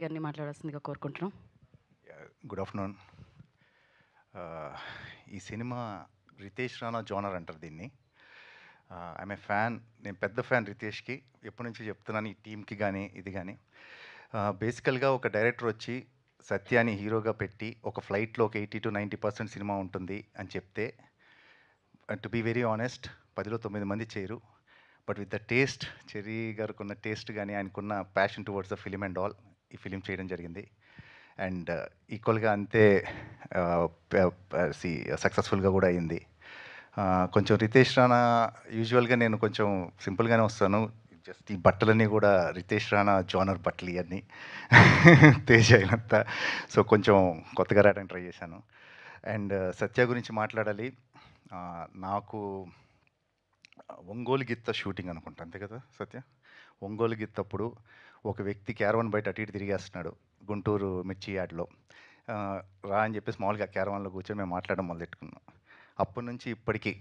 గారిని మాట్లాడాల్సిందిగా కోరుకుంటున్నాం. Good afternoon. ఈ సినిమా రితేష్ రాణా జోనర్ అంటారు దీన్ని. I'm a fan. నేను పెద్ద ఫ్యాన్ రితేష్కి. ఎప్పటి నుంచి చెప్తున్నాను ఈ టీంకి కానీ ఇది కానీ. బేసికల్గా ఒక డైరెక్టర్ వచ్చి సత్యాని హీరోగా పెట్టి ఒక ఫ్లైట్లో ఒక 80-90% సినిమా ఉంటుంది అని చెప్తే, టు బీ వెరీ ఆనెస్ట్, 10లో 9 మంది చేయరు. But with the taste, cherry గారికి ఉన్న టేస్ట్ కానీ ఆయనకున్న passion towards the film and all, ఈ ఫిలిం చేయడం జరిగింది. అండ్ ఈక్వల్గా అంతే సక్సెస్ఫుల్గా కూడా అయింది. కొంచెం రితేష్ రాణా, యూజువల్గా నేను కొంచెం సింపుల్గానే వస్తాను. జస్ట్ ఈ బట్టలన్నీ కూడా రితేష్ రాణా జోనర్ బట్టలు ఇవన్నీ తేజ్ అయినంత. సో కొంచెం కొత్తగా రావడానికి ట్రై చేశాను. అండ్ సత్య గురించి మాట్లాడాలి. నాకు ఒంగోలు గిత్త షూటింగ్ అనుకుంటా, అంతే కదా సత్య? ఒంగోలు గిత్తప్పుడు ఒక వ్యక్తి క్యారవాన్ బయట అటు ఇటు తిరిగేస్తున్నాడు గుంటూరు మిర్చి యార్డ్లో. రా అని చెప్పేసి మామూలుగా క్యారవాన్లో కూర్చొని మేము మాట్లాడడం మొదలెట్టుకున్నాం. అప్పటి నుంచి ఇప్పటికీ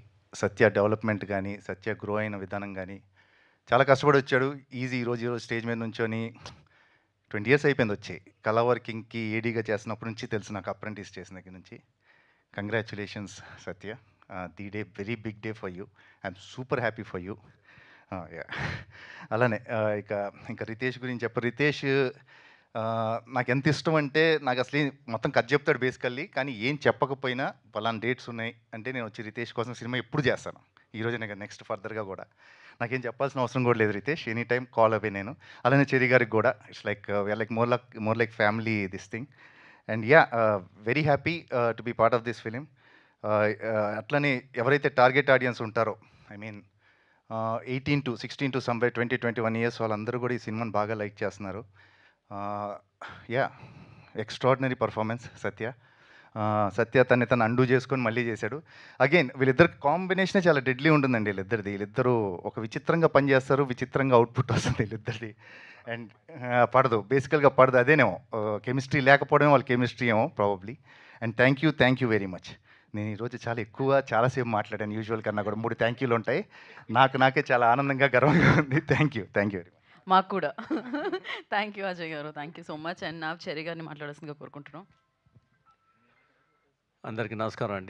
సత్య డెవలప్మెంట్ కానీ, సత్య గ్రో అయిన విధానం కానీ చాలా కష్టపడి వచ్చాడు. ఈరోజు స్టేజ్ మీద నుంచొని 20 years అయిపోయింది వచ్చి. కళా వర్కింగ్కి ఏడీగా చేస్తున్నప్పటి నుంచి తెలుసు నాకు, అప్రెంటిస్ చేసిన దగ్గర నుంచి. Congratulations Satya. The day very big day for you. I'm super happy for you. అలానే ఇంకా రితేష్ గురించి రితేష్ నాకు ఎంత ఇష్టం అంటే, నాకు అసలు మొత్తం కథ చెప్తాడు బేసికల్లీ, కానీ ఏం చెప్పకపోయినా పలానా డేట్స్ ఉన్నాయి అంటే నేను వచ్చి రితేష్ కోసం సినిమా ఎప్పుడు చేస్తాను. ఈరోజు నేను నెక్స్ట్ ఫర్దర్గా కూడా నాకేం చెప్పాల్సిన అవసరం కూడా లేదు Ritesh, any time call away నేను. అలానే చెర్రీ గారికి కూడా it's like we are like more like family this thing. And very happy to be part of this film. అట్లనే ఎవరైతే టార్గెట్ ఆడియన్స్ ఉంటారో, I mean 18 to 16 to somewhere 20-21 years వాళ్ళందరూ కూడా ఈ సినిమాని బాగా లైక్ చేస్తున్నారు. ఎక్స్ట్రాడినరీ పర్ఫార్మెన్స్ సత్య. సత్య తను అండూ చేసుకొని మళ్ళీ చేశాడు. అగైన్ వీళ్ళిద్దరు కాంబినేషనే చాలా డెడ్లీ ఉంటుందండి. వీళ్ళిద్దరూ ఒక విచిత్రంగా పనిచేస్తారు, విచిత్రంగా అవుట్పుట్ వస్తుంది వీళ్ళిద్దరిది. అండ్ పడదు, బేసికల్గా పడదు. అదేనేమో కెమిస్ట్రీ లేకపోవడం వాళ్ళ కెమిస్ట్రీ ఏమో probably. And thank you very much. నేను ఈరోజు చాలాసేపు మాట్లాడాను. యూజువల్ కన్నా కూడా 3 థ్యాంక్ యూలు ఉంటాయి. నాకే చాలా ఆనందంగా, గర్వంగా ఉంది. Thank you very much. మాకు కూడా. థ్యాంక్ యూ అజయ్ గారు. Thank you so much. And నాకు చెర్రీ గారిని మాట్లాడాల్సిందిగా కోరుకుంటున్నాం. అందరికీ నమస్కారం అండి.